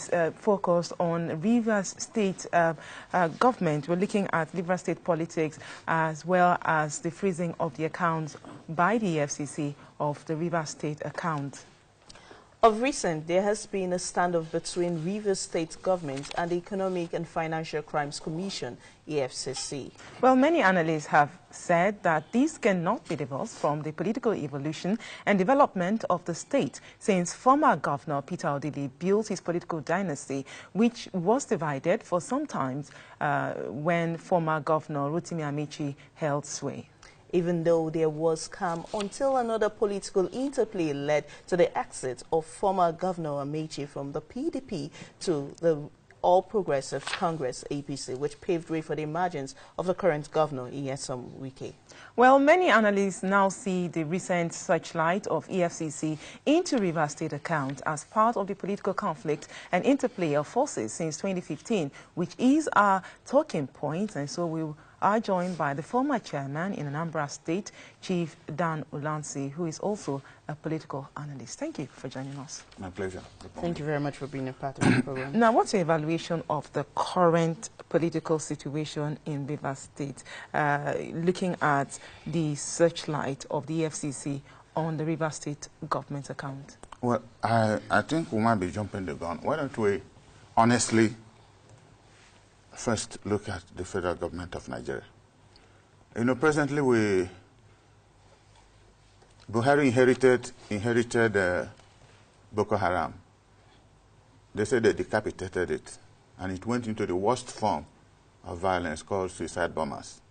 is focused on Rivers State government. We're looking at Rivers State politics as well as the freezing of the accounts by the EFCC of the Rivers State account. Of recent, there has been a standoff between Rivers State government and the Economic and Financial Crimes Commission, EFCC. Well, many analysts have said that this cannot be divorced from the political evolution and development of the state, since former Governor Peter Odili built his political dynasty, which was divided for some time when former Governor Rotimi Amaechi held sway. Even though there was calm until another political interplay led to the exit of former Governor Amaechi from the PDP to the All Progressives Congress, APC, which paved way for the emergence of the current governor, Nyesom Wike. Well, many analysts now see the recent searchlight of EFCC into Rivers State account as part of the political conflict and interplay of forces since 2015, which is our talking point, and so we are joined by the former chairman in Anambra State, Chief Dan Ulansi, who is also a political analyst. Thank you for joining us. My pleasure. Thank you very much for being a part of the program. Now, what's your evaluation of the current political situation in Rivers State, looking at the searchlight of the EFCC on the Rivers State government account? Well, I think we might be jumping the gun. Why don't we honestly first look at the federal government of Nigeria? You know, presently Buhari inherited Boko Haram. They said they decapitated it, and it went into the worst form of violence called suicide bombers.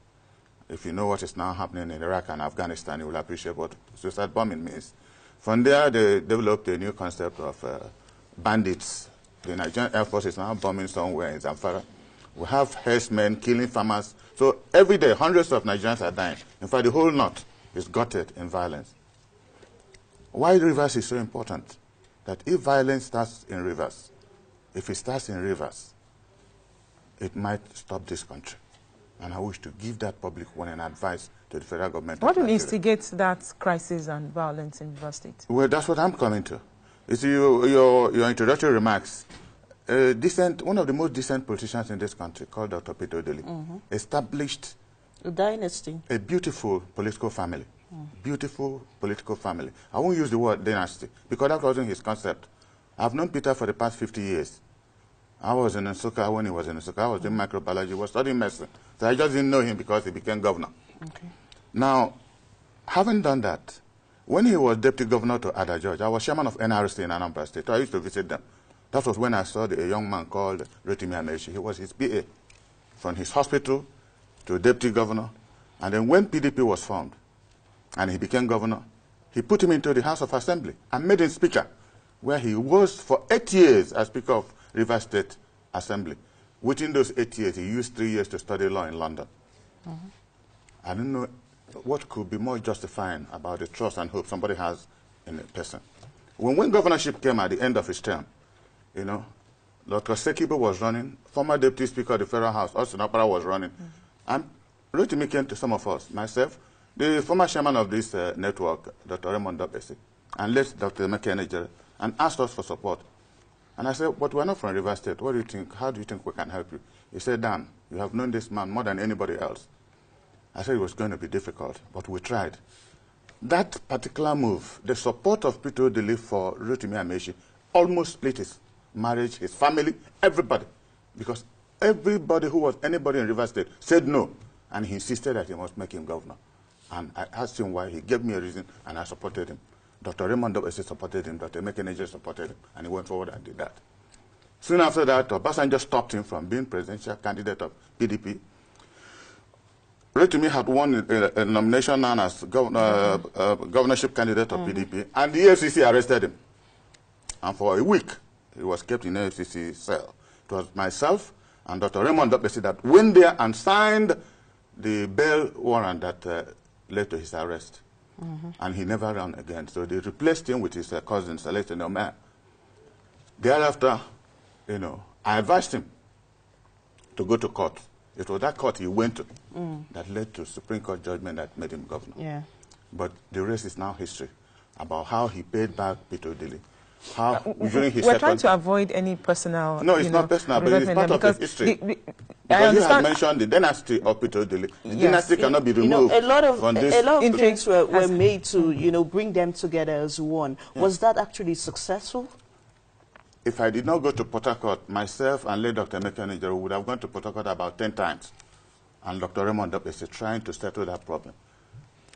If you know what is now happening in Iraq and Afghanistan, you will appreciate what suicide bombing means. From there, they developed a new concept of bandits. The Nigerian Air Force is now bombing somewhere in Zamfara. We have herdsmen killing farmers. So every day, hundreds of Nigerians are dying. In fact, the whole north is gutted in violence. Why Rivers is so important? That if violence starts in Rivers, if it starts in Rivers, it might stop this country. And I wish to give that public warning and advice to the federal government. What will instigate that crisis and violence in Rivers State? Well, that's what I'm coming to. You see, your introductory remarks, one of the most decent politicians in this country, called Dr. Peter Odili, established a dynasty, a beautiful political family. Beautiful political family. I won't use the word dynasty because that wasn't his concept. I've known Peter for the past 50 years. I was in Nsukka when he was in Nsukka. I was doing microbiology. He was studying medicine. So I just didn't know him because he became governor. Okay. Now, having done that, when he was deputy governor to Ada George, I was chairman of NRC in Anambra State. So I used to visit them. That was when I saw a young man called Rotimi Amaechi. He was his PA from his hospital to deputy governor. And then when PDP was formed and he became governor, he put him into the House of Assembly and made him speaker, where he was for 8 years as Speaker of Rivers State Assembly. Within those 8 years, he used 3 years to study law in London. I don't know what could be more justifying about the trust and hope somebody has in a person. When governorship came at the end of his term, you know, Dr. Sekibo was running, former Deputy Speaker of the Federal House, Austin Okpara was running. And Rotimi came to some of us, myself, the former chairman of this network, Dr. Raymond Dobesi, and late Dr. Emeka, and asked us for support. And I said, but we're not from Rivers State. What do you think? How do you think we can help you? He said, Dan, you have known this man more than anybody else. I said it was going to be difficult, but we tried. That particular move, the support of Peter Odili for Rotimi Amaechi, almost split his marriage, his family, everybody. Because everybody who was anybody in Rivers State said no. And he insisted that he must make him governor. And I asked him why. He gave me a reason, and I supported him. Dr. Raymond Dobesi supported him. Dr. Emeka supported him. And he went forward and did that. Soon after that, Obasanjo stopped him from being presidential candidate of PDP. Rotimi had won a nomination known as governorship candidate of PDP, and the EFCC arrested him. And for a week, he was kept in the EFCC cell. It was myself and Dr. Raymond Dobesi that went there and signed the bail warrant that led to his arrest. And he never ran again. So they replaced him with his cousin, Celestine Omer. Thereafter, you know, I advised him to go to court. It was that court he went to that led to Supreme Court judgment that made him governor. Yeah. But the rest is now history about how he paid back Peter Odili how during his We're trying second to avoid any personal. No, it's not personal, but it's part of the history. Because you have mentioned the dynasty of Peter Odili. The dynasty cannot be removed. A lot of things were made to, bring them together as one. Yeah. Was that actually successful? If I did not go to Port Harcourt, myself and late Dr. Emeka Onijero would have gone to Port Harcourt about 10 times. And Dr. Raymond Dop is trying to settle that problem.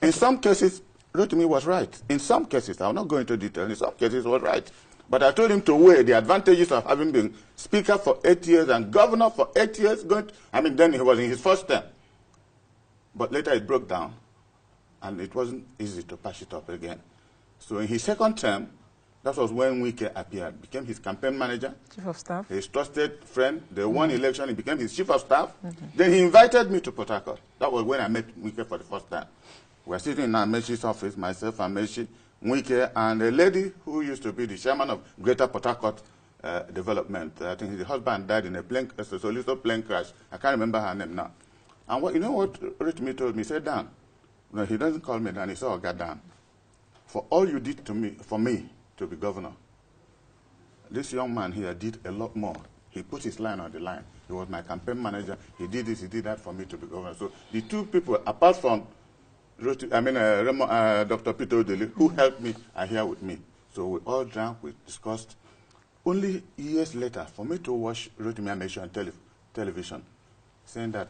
In some cases, Rotimi was right. In some cases, I will not go into detail, in some cases he was right. But I told him to weigh the advantages of having been speaker for 8 years and governor for 8 years. Then he was in his first term. But later it broke down, and it wasn't easy to patch it up again. So in his second term, that was when Wike appeared, became his campaign manager. Chief of staff. His trusted friend. They won election, he became his chief of staff. Then he invited me to Port Harcourt. That was when I met Wike for the first time. We were sitting in Ameshi's office, myself, Ameshi, Wike, and a lady who used to be the chairman of Greater Port Harcourt Development. I think his husband died in a Soliso plane crash. I can't remember her name now. And you know what Rotimi told me? He said, Dan, no, he doesn't call me Dan, he said, oh, God, Dan, for all you did to me, for me to be governor, this young man here did a lot more. He put his line on the line. He was my campaign manager. He did this, he did that for me to be governor. So the two people, apart from Dr. Peter Odili, who helped me, are here with me. So we all drank, we discussed. Only years later, for me to watch Rotimi Amaechi on television, saying that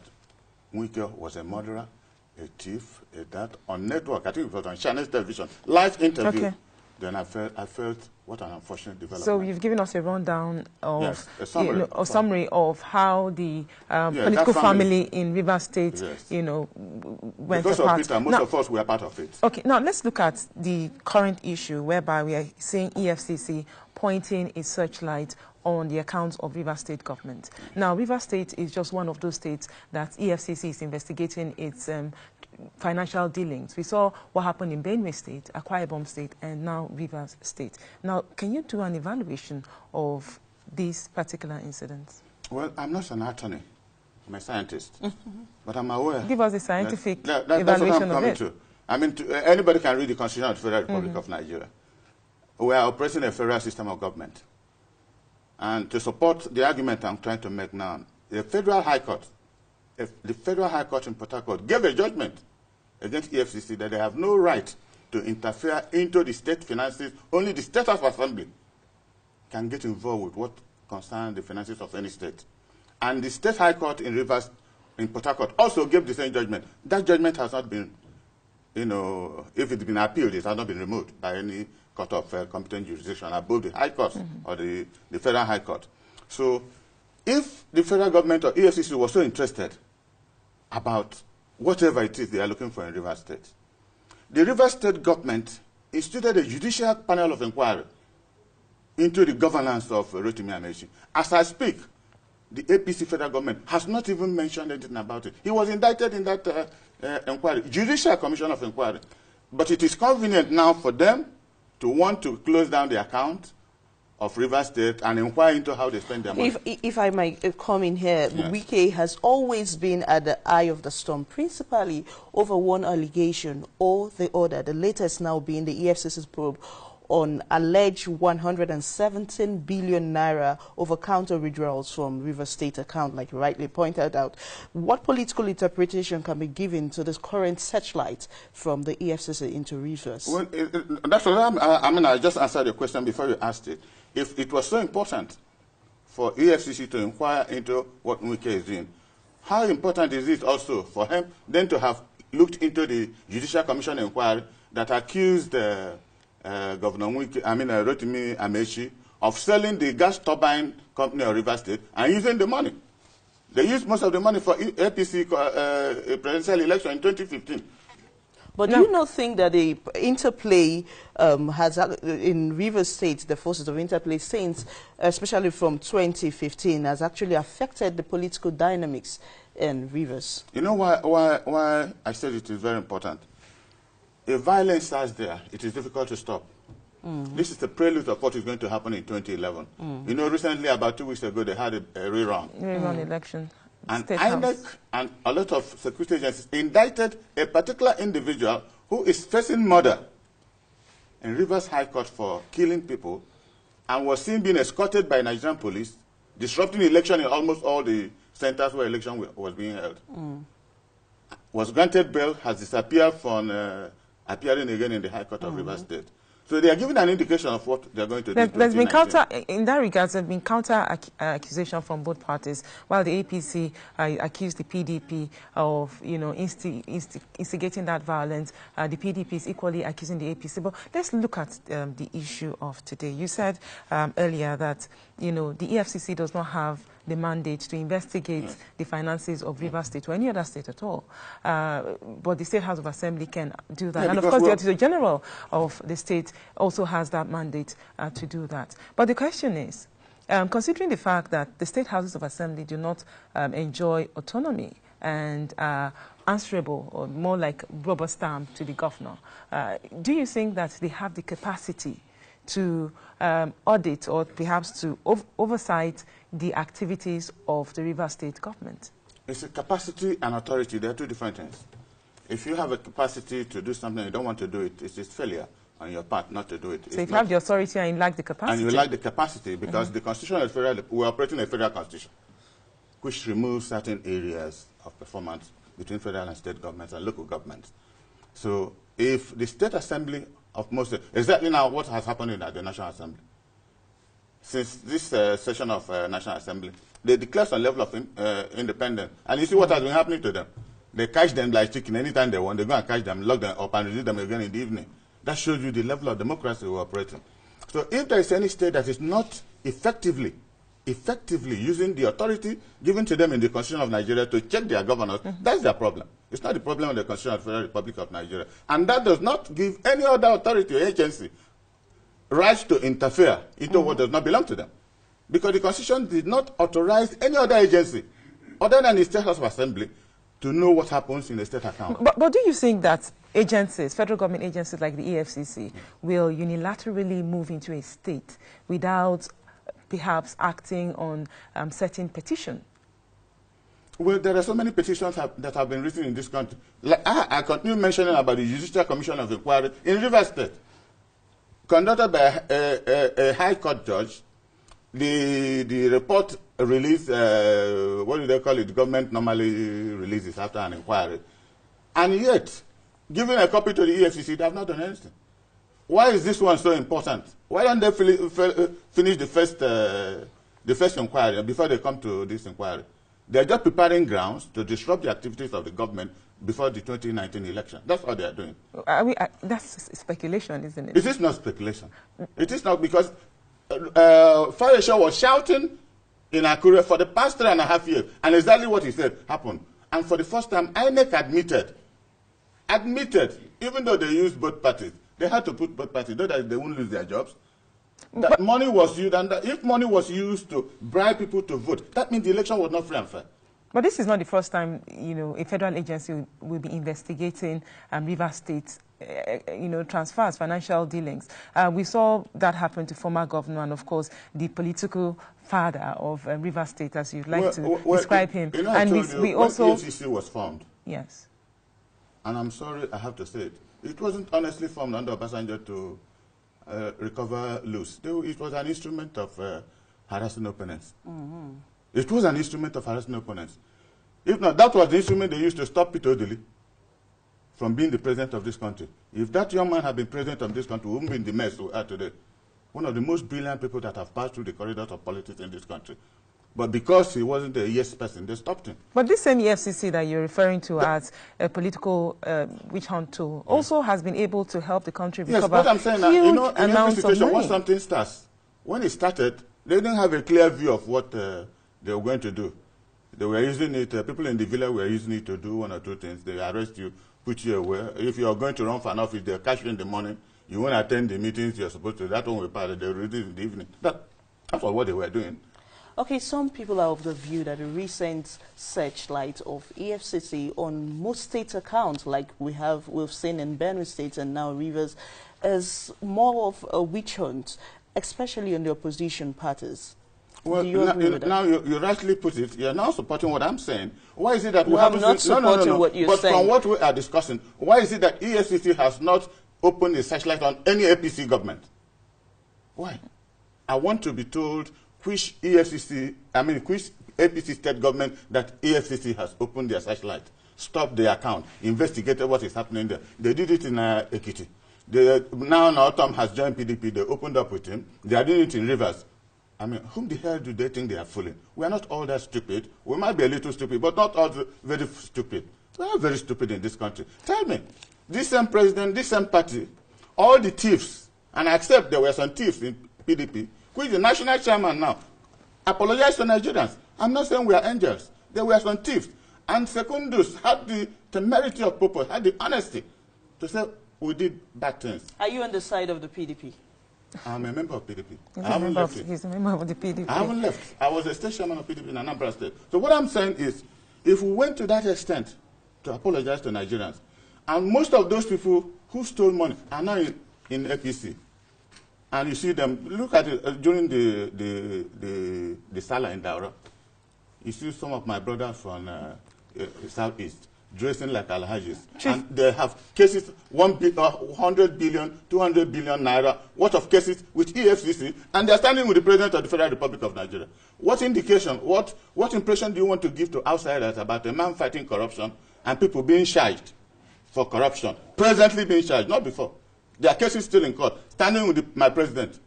Wike was a murderer, a thief, a that, on network, I think it was on Chinese television, live interview. Okay. Then I felt what an unfortunate development. So you've given us a rundown of, yes, a summary of how the political family in Rivers State, yes, went because apart. Of Peter, most of us were part of it. Okay, now let's look at the current issue whereby we are seeing EFCC pointing a searchlight on the accounts of Rivers State government. Now, Rivers State is just one of those states that EFCC is investigating its financial dealings. We saw what happened in Benue State, Akwa Ibom State, and now Rivers State. Now, can you do an evaluation of these particular incidents? Well, I'm not an attorney. I'm a scientist. But I'm aware. Give us a scientific evaluation that's what I'm of coming it. To. I mean, anybody can read the Constitution of the Federal Republic of Nigeria. We are operating a federal system of government. And to support the argument I'm trying to make now, the Federal High Court in Port Harcourt gave a judgment against EFCC that they have no right to interfere into the state finances. Only the State House of Assembly can get involved with what concerns the finances of any state. And the State High Court in Port Harcourt also gave the same judgment. That judgment has not been, if it's been appealed, it has not been removed by any court of competent jurisdiction above the High Court or the Federal High Court. So if the federal government or EFCC was so interested about whatever it is they are looking for in Rivers State, the Rivers State government instituted a judicial panel of inquiry into the governance of Rotimi Amaechi. As I speak, the APC federal government has not even mentioned anything about it. He was indicted in that inquiry, Judicial Commission of Inquiry. But it is convenient now for them to want to close down the account of Rivers State and inquire into how they spend their money. If I might come in here, yes. Wike has always been at the eye of the storm, principally over one allegation or the other, the latest now being the EFCC's probe on alleged 117 billion naira over counter withdrawals from Rivers State account, like you rightly pointed out. What political interpretation can be given to this current searchlight from the EFCC into Rivers? Well, that's what I just answered your question before you asked it. If it was so important for EFCC to inquire into what Wike is doing, how important is it also for him then to have looked into the Judicial Commission inquiry that accused Governor Rotimi Amaechi of selling the gas turbine company of Rivers State and using the money? They used most of the money for APC presidential election in 2015. But do you not think that the interplay has, in Rivers State, the forces of interplay since, especially from 2015, has actually affected the political dynamics in Rivers? You know why I said it is very important? If violence starts there, it is difficult to stop. This is the prelude of what is going to happen in 2011. You know, recently, about 2 weeks ago, they had a rerun. Election. And INEC and a lot of security agencies indicted a particular individual who is facing murder in Rivers High Court for killing people and was seen being escorted by Nigerian police, disrupting election in almost all the centers where election was being held. Was granted bail, has disappeared from appearing again in the High Court of Rivers State. So they are giving an indication of what they're going to do. There's been in that regard, there's been accusation from both parties. While the APC accused the PDP of, instigating that violence, the PDP is equally accusing the APC. But let's look at the issue of today. You said earlier that, the EFCC does not have the mandate to investigate the finances of Rivers State or any other state at all. But the State House of Assembly can do that. And of course, the Auditor General of the state also has that mandate to do that. But the question is, considering the fact that the State Houses of Assembly do not enjoy autonomy and are answerable, or more like rubber stamp to the governor, do you think that they have the capacity to audit or perhaps to oversight the activities of the Rivers State government? It's a capacity and authority. They are two different things. If you have a capacity to do something and you don't want to do it, it's failure on your part not to do it. So if you have the authority and you lack the capacity? And you lack the capacity, because the Constitution is federal, we're operating a federal constitution, which removes certain areas of performance between federal and state governments and local governments. So if the State Assembly of most, exactly now what has happened in the National Assembly, since this session of National Assembly, they declare some level of independence. And you see what has been happening to them. They catch them like chicken anytime they want. They go and catch them, lock them up, and release them again in the evening. That shows you the level of democracy we're operating. So if there is any state that is not effectively using the authority given to them in the Constitution of Nigeria to check their governors, that's their problem. It's not the problem of the Constitution of the Federal Republic of Nigeria. And that does not give any other authority or agency rights to interfere into what does not belong to them. Because the Constitution did not authorize any other agency other than the State House of Assembly to know what happens in the state account. But do you think that agencies, federal government agencies like the EFCC, will unilaterally move into a state without perhaps acting on certain petition? Well, there are so many petitions that have been written in this country. Like, I continue mentioning about the Judicial Commission of Inquiry in Rivers State, conducted by a high court judge. The report released, what do they call it? The government normally releases after an inquiry. And yet, giving a copy to the EFCC, they have not done anything. Why is this one so important? Why don't they finish the first inquiry before they come to this inquiry? They're just preparing grounds to disrupt the activities of the government before the 2019 election. That's what they're doing. That's speculation, isn't it? It is not speculation. It is not, because Faresha was shouting in Akure for the past 3.5 years, and exactly what he said happened. And for the first time, INEC admitted, even though they used both parties, they had to put both parties, so that they wouldn't lose their jobs. That money was used, and that if money was used to bribe people to vote, that means the election was not free and fair. But this is not the first time, a federal agency will be investigating Rivers State, transfers, financial dealings. We saw that happen to former governor and, of course, the political father of Rivers State, as you'd like to describe him. And we also, when EFCC was formed. Yes. And I'm sorry, I have to say it. It wasn't honestly formed under Obasanjo to recover loose. It was an instrument of harassing opponents. It was an instrument of harassing opponents. If not, that was the instrument they used to stop Peter Odili from being the president of this country. If that young man had been president of this country, we wouldn't be in the mess we are today. One of the most brilliant people that have passed through the corridors of politics in this country. But because he wasn't a yes person, they stopped him. But this same EFCC that you're referring to as a political witch hunt tool also has been able to help the country recover what I'm saying now, in every situation, once something starts, when it started, they didn't have a clear view of what they were going to do. They were using it, people in the village were using it to do one or two things. They arrest you, put you away. If you are going to run for an office, they'll catch you in the morning. You won't attend the meetings you're supposed to. That one will pass. They'll release in the evening. That's what they were doing. Okay, some people are of the view that the recent searchlight of EFCC on most state accounts, like we've seen in Benue State and now Rivers, is more of a witch hunt, especially on the opposition parties. Well, do you agree with that? Now you rightly put it. You're now supporting what I'm saying. Why is it that we haven't not supporting what you're saying? But from what we are discussing, why is it that EFCC has not opened a searchlight on any APC government? Why? I want to be told which which APC state government that EFCC has opened their searchlight, stopped the account, investigated what is happening there. They did it in Ekiti. Now Nautam has joined PDP. They opened up with him. They are doing it in Rivers. I mean, whom the hell do they think they are fooling? We are not all that stupid. We might be a little stupid, but not all very stupid. We are very stupid in this country. Tell me, this same president, this same party, all the thieves, and I accept there were some thieves in PDP, who is the national chairman now, apologize to Nigerians. I'm not saying we are angels. There were some thieves. And Secondus had the temerity of purpose, had the honesty to say we did bad things. Are you on the side of the PDP? I'm a member of PDP. He's a member of the PDP. I haven't left. I was a state chairman of PDP in Anambra State. So what I'm saying is, if we went to that extent to apologize to Nigerians, and most of those people who stole money are now in APC, and you see them, look at it during the Salah in Daura, you see some of my brothers from Southeast dressing like Alhajis. And they have cases, 100 billion, 200 billion naira worth of cases with EFCC, and they're standing with the President of the Federal Republic of Nigeria. What indication, what impression do you want to give to outsiders about a man fighting corruption and people being charged for corruption, presently being charged, not before? Their cases still in court, standing with my president,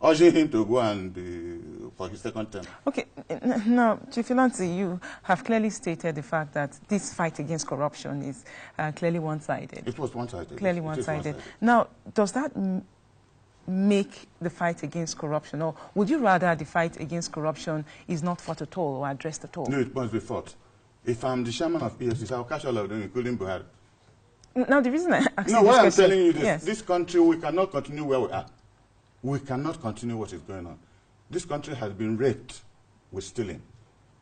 urging him to go and for his second term. Okay, now, Chief Ilanti, you have clearly stated the fact that this fight against corruption is clearly one-sided. It was one-sided. Clearly one-sided. Now, does that make the fight against corruption, or would you rather the fight against corruption is not fought at all or addressed at all? No, it must be fought. If I'm the chairman of EFCC, I'll catch all of them, including Buhari. Now, the reason I asked you what I'm telling you is, this country, we cannot continue where we are. We cannot continue what is going on. This country has been raped with stealing.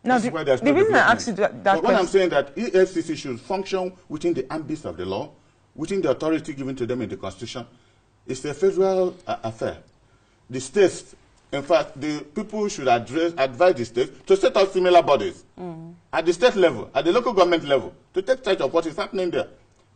Now, the reason I asked you that question... What I'm saying that EFCC should function within the ambit of the law, within the authority given to them in the Constitution. It's a federal affair. The states, in fact, the people should advise the states to set up similar bodies at the state level, at the local government level, to take charge of what is happening there.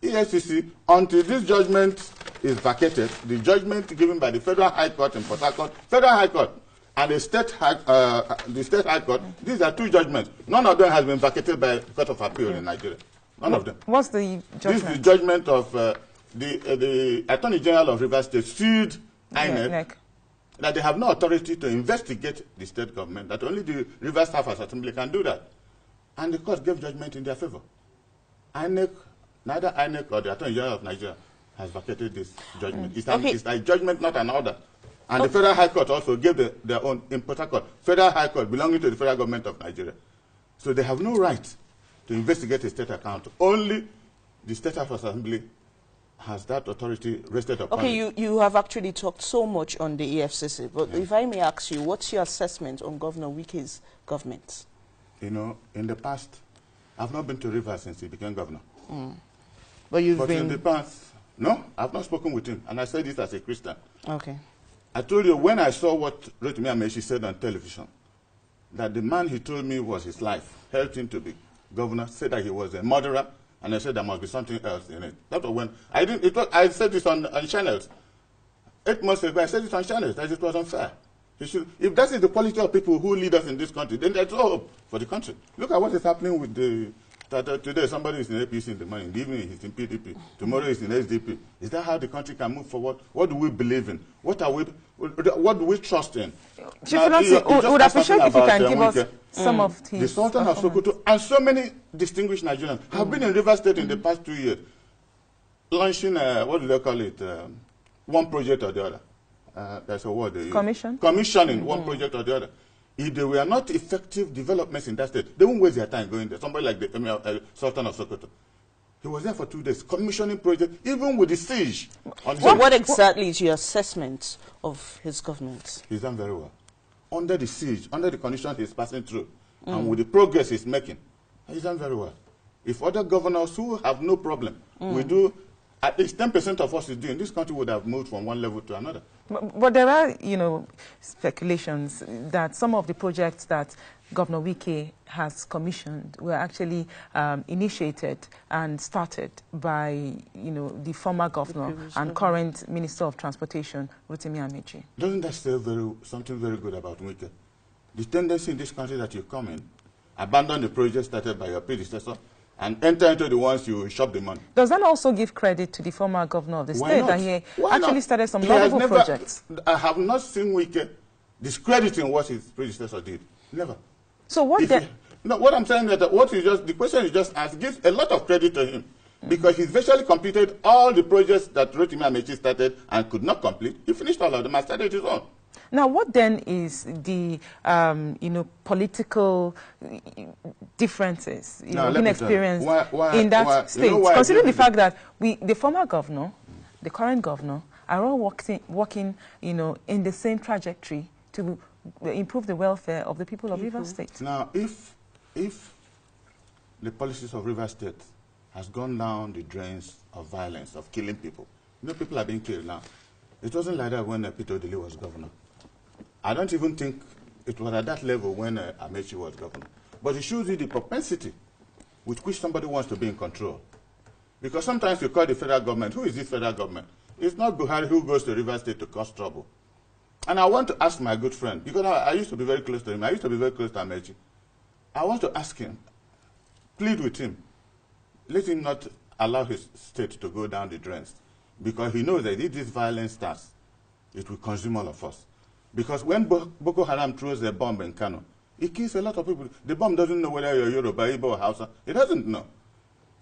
EFCC, until this judgment is vacated, the judgment given by the Federal High Court in Port Harcourt, Federal High Court, and the State High Court, these are two judgments. None of them has been vacated by the Court of Appeal in Nigeria. None of them. What's the judgment? This is the judgment of the Attorney General of Rivers State sued INEC that they have no authority to investigate the state government, that only the Rivers House Assembly can do that. And the court gave judgment in their favor. INEC, neither INEC or the Attorney General of Nigeria has vacated this judgment. It's a judgment, not an order. And the Federal High Court also gave their own, in Port Harcourt, Federal High Court belonging to the federal government of Nigeria. So they have no right to investigate a state account. Only the State House Assembly has that authority rested upon. Okay, you have actually talked so much on the EFCC, but if I may ask you, what's your assessment on Governor Wike's government? You know, in the past, I've not been to Rivers since he became governor. But in the past, no, I've not spoken with him, and I say this as a Christian. Okay. I told you when I saw what Rotimi Amaechi said on television, that the man he told me was his life, helped him to be governor, said that he was a murderer, and I said there must be something else in it. That was when I said this on channels. 8 months ago, I said this on channels, that it was unfair. If that is the quality of people who lead us in this country, then there's no hope for the country. Look at what is happening with today somebody is in APC in the morning, in the evening he's in PDP, tomorrow he's in SDP. Is that how the country can move forward? What do we believe in? What do we trust in? Chief Ilanti, would appreciate if you can give us some of his... The Sultan of Sokoto and so many distinguished Nigerians have been in Rivers State in the past 2 years, launching, what do they call it, one project or the other. That's a word they use. Commissioning one project or the other. If they were not effective developments in that state, they won't waste their time going there. Somebody like the Sultan of Sokoto. He was there for 2 days, commissioning projects, even with the siege. What exactly is your assessment of his government? He's done very well. Under the siege, under the conditions he's passing through, and with the progress he's making, he's done very well. If other governors who have no problem, we do, at least 10% of what he's doing, this country would have moved from one level to another. But there are, you know, speculations that some of the projects that Governor Wike has commissioned were actually initiated and started by, you know, the former governor and current Minister of Transportation, Rotimi Amaechi. Doesn't that say something very good about Wike? The tendency in this country that you come in, abandon the project started by your predecessor, and enter into the ones you shop the money. Does that also give credit to the former governor of the state that he actually started some laudable projects? I have not seen Wike discrediting what his predecessor did. Never. So what then? No, what I'm saying is that the question you just asked gives a lot of credit to him, because he's virtually completed all the projects that Rotimi Amaechi started and could not complete. He finished all of them and started his own. Now, what then is the, you know, political differences, inexperience in that state? You know, considering the fact that the former governor, the current governor, are all working, you know, in the same trajectory to improve the welfare of the people of Rivers State. Now, if the policies of Rivers State has gone down the drains of violence, of killing people, you know, people are being killed now. It wasn't like that when Peter Odili was governor. I don't even think it was at that level when Amaechi was governor. But it shows you the propensity with which somebody wants to be in control. Because sometimes you call the federal government, who is this federal government? It's not Buhari who goes to Rivers State to cause trouble. And I want to ask my good friend, because I used to be very close to him. I used to be very close to Amaechi. I want to ask him, plead with him. Let him not allow his state to go down the drains. Because he knows that if this violence starts, it will consume all of us. Because when Boko Haram throws a bomb in Kano, it kills a lot of people. The bomb doesn't know whether you're Yoruba, Igbo, or Hausa. It doesn't know.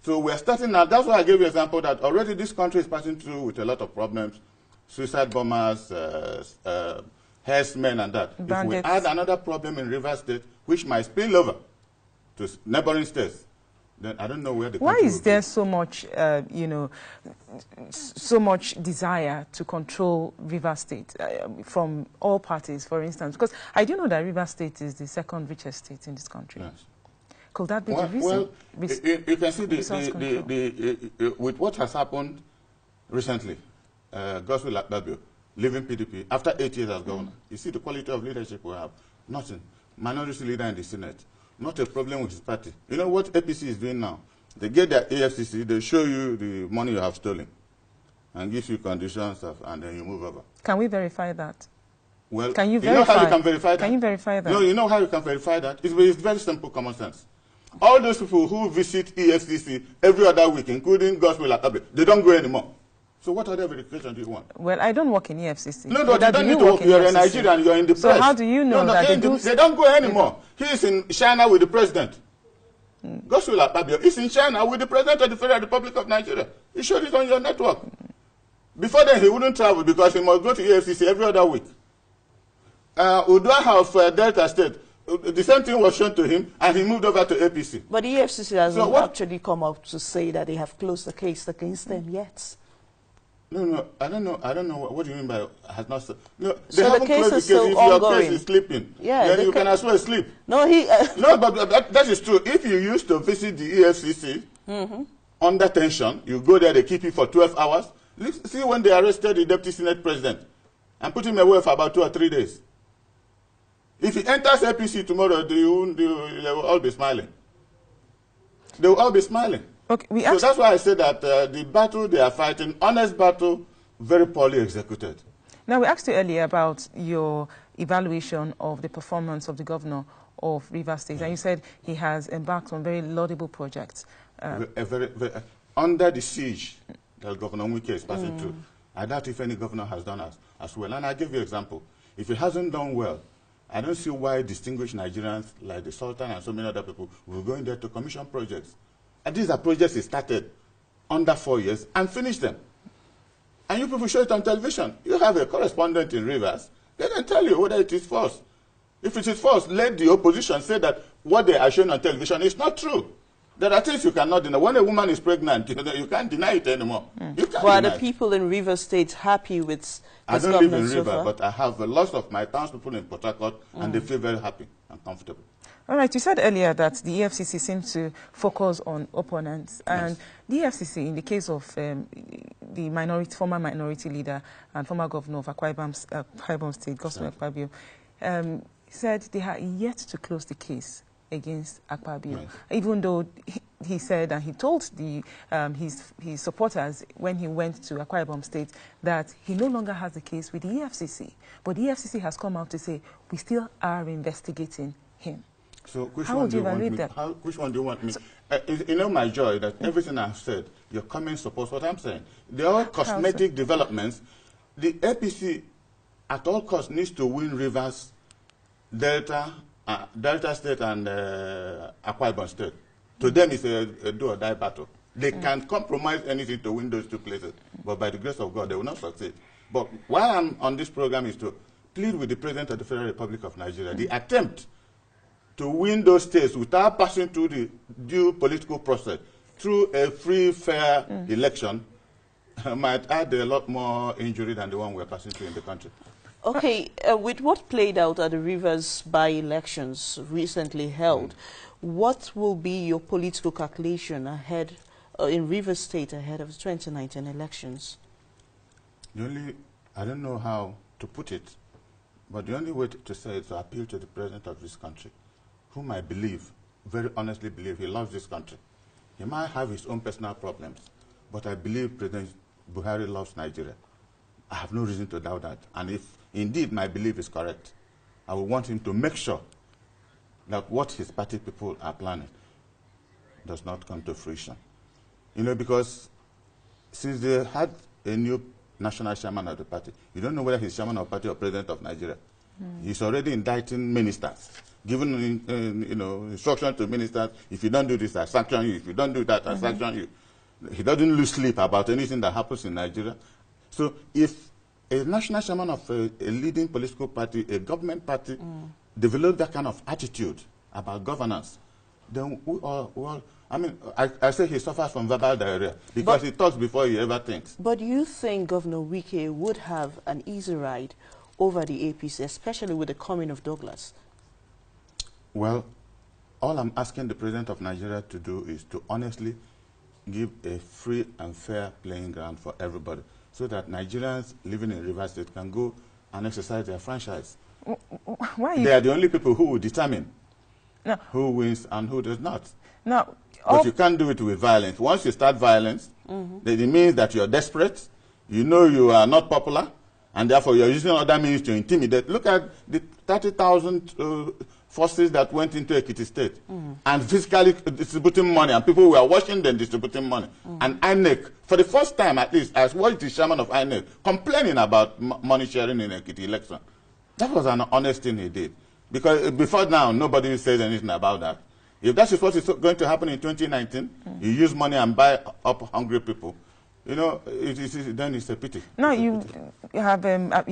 So we're starting now. That's why I gave you an example that already this country is passing through with a lot of problems. Suicide bombers, herdsmen and that. Bandits. If we add another problem in Rivers State, which might spill over to neighboring states, then I don't know where the Why is there so much, you know, so much desire to control Rivers State from all parties, for instance? Because I do know that Rivers State is the second richest state in this country. Yes. Could that be the reason? Well, you can see with what has happened recently, Godswill Akpabio leaving PDP after 8 years as governor. You see the quality of leadership we have. Nothing. Minority leader in the Senate. Not a problem with his party. You know what APC is doing now? They get their AFCC, they show you the money you have stolen and give you conditions and then you move over. Can we verify that? Well, can you verify? You know how you can verify that? Can you verify that? No, you know how you can verify that? It's very simple common sense. All those people who visit EFCC every other week, including Godswill Akpabio, they don't go anymore. So what other verification do you want? Well, I don't work in EFCC. No, you don't need to work. You're in Nigeria and you're in the press. So how do you know that they don't go anymore? He's in China with the president. Godswill Akpabio is in China with the president of the Federal Republic of Nigeria. You showed it on your network. Before then, he wouldn't travel because he must go to EFCC every other week. Uduaha of Delta State, the same thing was shown to him, and he moved over to APC. But the EFCC hasn't actually come out to say that they have closed the case against them yet. No, I don't know. What do you mean by has not? No, they so haven't the case closed is the case. still If ongoing. your case is sleeping, then you can as well sleep. No, no, but that is true. If you used to visit the EFCC under tension, you go there, they keep you for 12 hours. See when they arrested the Deputy Senate President and put him away for about 2 or 3 days. If he enters APC tomorrow, they will all be smiling. They will all be smiling. Okay, so that's why I say that the battle they are fighting, honest battle, very poorly executed. Now, we asked you earlier about your evaluation of the performance of the governor of Rivers State, and you said he has embarked on very laudable projects. Under the siege that Governor Wike is passing through, I doubt if any governor has done as well. And I give you an example. If it hasn't done well, I don't see why distinguished Nigerians like the Sultan and so many other people will go in there to commission projects. And these are projects he started under 4 years and finished them. And you people show it on television. You have a correspondent in Rivers. They can tell you whether it is false. If it is false, let the opposition say that what they are showing on television is not true. There are things you cannot deny. When a woman is pregnant, you can't deny it anymore. Are the people in Rivers State happy with this I don't live in Rivers, but I have lots of my townspeople in Port Harcourt, and they feel very happy and comfortable. All right, you said earlier that the EFCC seems to focus on opponents, and the EFCC, in the case of the the former minority leader and former governor of Akwa Ibom State, Godswill Akpabio, said they are yet to close the case against Akpabio, yes. Even though he said and he told his supporters when he went to Akwa Ibom State that he no longer has the case with the EFCC. But the EFCC has come out to say we still are investigating him. So which one do you want me? Which one do you want me? You know my joy that everything I've said, your comments support what I'm saying. They're all cosmetic developments. The APC, at all costs, needs to win Rivers, Delta State and Akwa Ibom State. To them, it's a do or die battle. They can compromise anything to win those two places, but by the grace of God, they will not succeed. But why I'm on this program is to plead with the President of the Federal Republic of Nigeria. The attempt to win those states without passing through the due political process, through a free, fair election, might add a lot more injury than the one we're passing through in the country. Okay, with what played out at the Rivers by-elections recently held, what will be your political calculation ahead in Rivers State ahead of the 2019 elections? I don't know how to put it, but the only way to say it is to appeal to the President of this country, whom I believe, very honestly believe, he loves this country. He might have his own personal problems, but I believe President Buhari loves Nigeria. I have no reason to doubt that. And if indeed my belief is correct, I will want him to make sure that what his party people are planning does not come to fruition. You know, because since they had a new national chairman of the party, you don't know whether he's chairman of the party or president of Nigeria. He's already indicting ministers, giving instruction to ministers, if you don't do this, I sanction you. If you don't do that, I sanction you. He doesn't lose sleep about anything that happens in Nigeria. So if a national chairman of a leading political party, a government party, develop that kind of attitude about governance, then we all I mean, I say he suffers from verbal diarrhea because he talks before he ever thinks. But do you think Governor Wike would have an easy ride over the APC, especially with the coming of Douglas? Well, all I'm asking the President of Nigeria to do is to honestly give a free and fair playing ground for everybody, so that Nigerians living in Rivers State can go and exercise their franchise. Why? They are the only people who will determine who wins and who does not. No, but you can't do it with violence. Once you start violence, then it means that you're desperate, you know you are not popular, and therefore you're using other means to intimidate. Look at the 30,000 forces that went into Ekiti State and physically distributing money, and people were watching them distributing money. And INEC, for the first time at least, I watched the chairman of INEC complaining about money sharing in Ekiti election. That was an honest thing he did. Because before now, nobody says anything about that. If that is what is going to happen in 2019, you use money and buy up hungry people, you know, then it's a pity. No, you're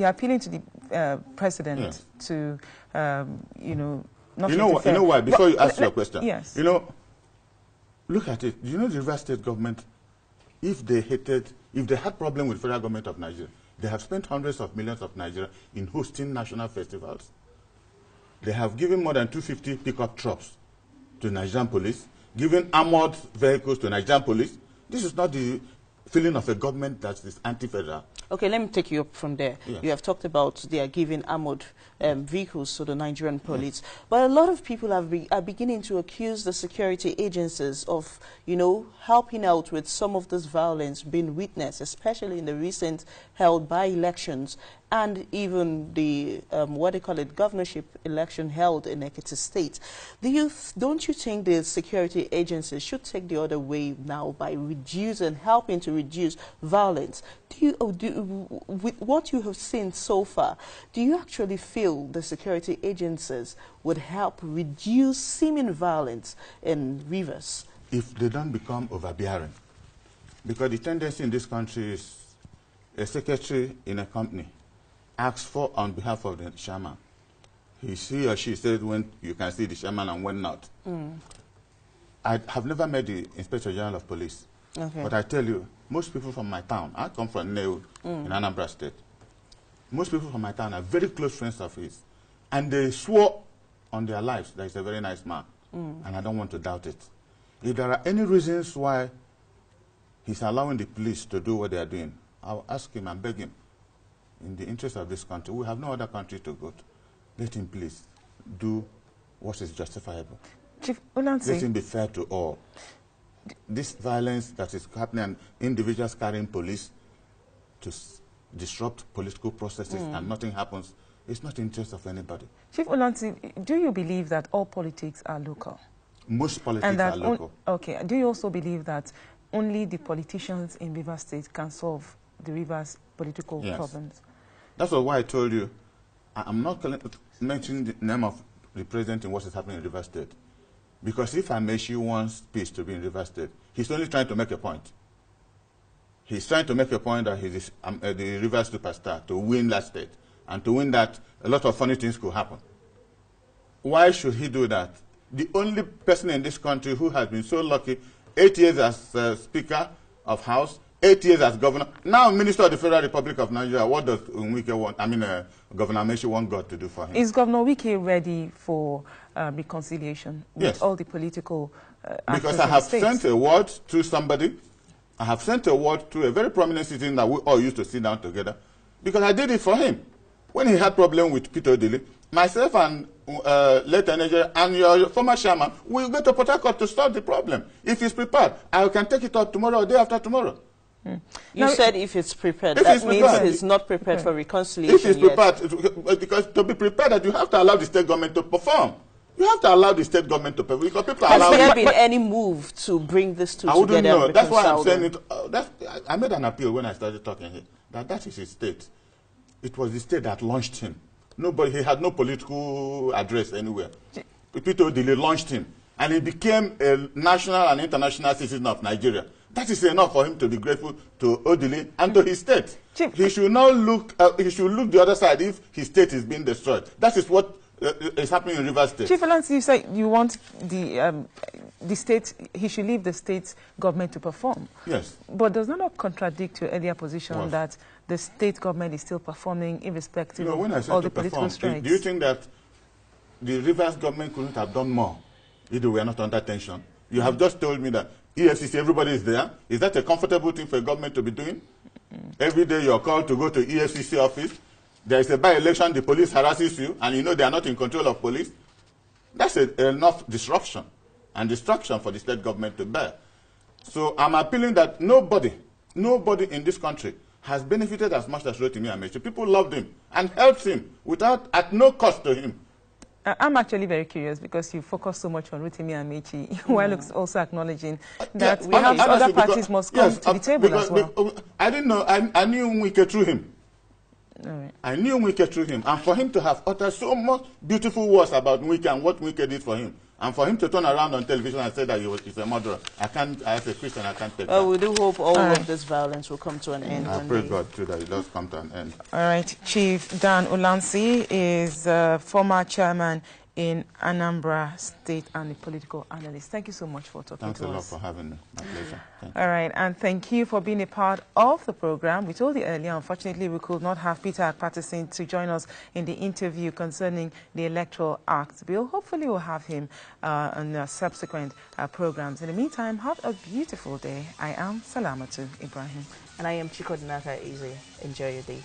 appealing to the president to, you know, not you know why? Before you ask your question, yes. You know, look at it. You know, the Rivers State government, if they had problem with federal government of Nigeria, they have spent hundreds of millions of Nigeria in hosting national festivals. They have given more than 250 pickup trucks to Nigerian police, given armored vehicles to Nigerian police. This is not the feeling of a government that is anti-federal. Okay, let me take you up from there. Yeah. You have talked about they are giving armored vehicles to the Nigerian police. But a lot of people are beginning to accuse the security agencies of, you know, helping out with some of this violence being witnessed, especially in the recent held by-elections and even the, what they call it, governorship election held in Ekiti State. Don't you think the security agencies should take the other way now by helping to reduce violence? With what you have seen so far, do you actually feel the security agencies would help reduce seeming violence in Rivers? If they don't become overbearing. Because the tendency in this country is a secretary in a company asks for on behalf of the chairman. He or she says when you can see the chairman and when not. I have never met the Inspector General of Police. Okay. But I tell you, most people from my town, I come from Neu in Anambra State. Most people from my town are very close friends of his. And they swore on their lives that he's a very nice man. And I don't want to doubt it. If there are any reasons why he's allowing the police to do what they are doing. I'll ask him and beg him, in the interest of this country, we have no other country to go to. Let him please do what is justifiable. Chief Ulansi. Let him be fair to all. This violence that is happening and individuals carrying police to disrupt political processes and nothing happens, it's not in the interest of anybody. Chief Ulansi, do you believe that all politics are local? Most politics are local. Okay. Do you also believe that only the politicians in Rivers State can solve the Rivers political problems? That's why I told you, I'm not mentioning the name of the president in what is happening in Rivers State. Because if Amaechi wants peace to be in Rivers State, he's only trying to make a point. He's trying to make a point that he's the Rivers superstar to win that state. And to win that, a lot of funny things could happen. Why should he do that? The only person in this country who has been so lucky, 8 years as Speaker of House, 8 years as Governor, now Minister of the Federal Republic of Nigeria, what does Wike want, Governor Amaechi want God to do for him? Is Governor Wike ready for reconciliation with all the political because I have sent a word to somebody. I have sent a word to a very prominent citizen that we all used to sit down together, because I did it for him. When he had problem with Peter Odili, myself and late Nigeria and your former chairman will go to Port Harcourt to solve the problem. If he's prepared, I can take it up tomorrow or day after tomorrow. You said if it's prepared. That means he's not prepared for reconciliation If he's prepared, because to be prepared, you have to allow the state government to perform. You have to allow the state government to perform. Because people Has there been any move to bring this two together? I wouldn't know. That's why I'm saying it. I made an appeal when I started talking here, that is his state. It was the state that launched him. He had no political address anywhere. Peter Odili launched him, and he became a national and international citizen of Nigeria. That is enough for him to be grateful to Odili and to his state. He should not look. He should look the other side if his state is being destroyed. That is what is happening in Rivers State. Chief Ulansi, you say you want the state. He should leave the state government to perform. Yes. But does that not contradict your earlier position that the state government is still performing irrespective of all the political strikes? Do you think that the Rivers government couldn't have done more if they were not under tension? You have just told me that EFCC, everybody is there. Is that a comfortable thing for a government to be doing? Every day you're called to go to EFCC office. There is a by-election, the police harasses you, and you know they are not in control of police. That's enough disruption and distraction for the state government to bear. So I'm appealing that nobody in this country has benefited as much as Rotimi Amaechi. People loved him and helped him at no cost to him. I'm actually very curious because you focus so much on Rotimi Amaechi, while also acknowledging that perhaps other parties must come to the table as well. I didn't know. I knew Wike through him. Right. I knew Wike through him. And for him to have uttered so much beautiful words about Wike and what Wike did for him, and for him to turn around on television and say that he's a murderer, as a Christian, I can't take that. We do hope all of this violence will come to an end. I pray God too that it does come to an end. All right. Chief Dan Ulansi is former chairman in Anambra State and a political analyst. Thank you so much for talking to us. Thanks a lot for having me. My pleasure. All right, and thank you for being a part of the program. We told you earlier, unfortunately, we could not have Peter Patterson to join us in the interview concerning the Electoral Act bill. Hopefully, we'll have him on subsequent programs. In the meantime, have a beautiful day. I am Salamatu Ibrahim. And I am Chikodinaka Eze. Enjoy your day.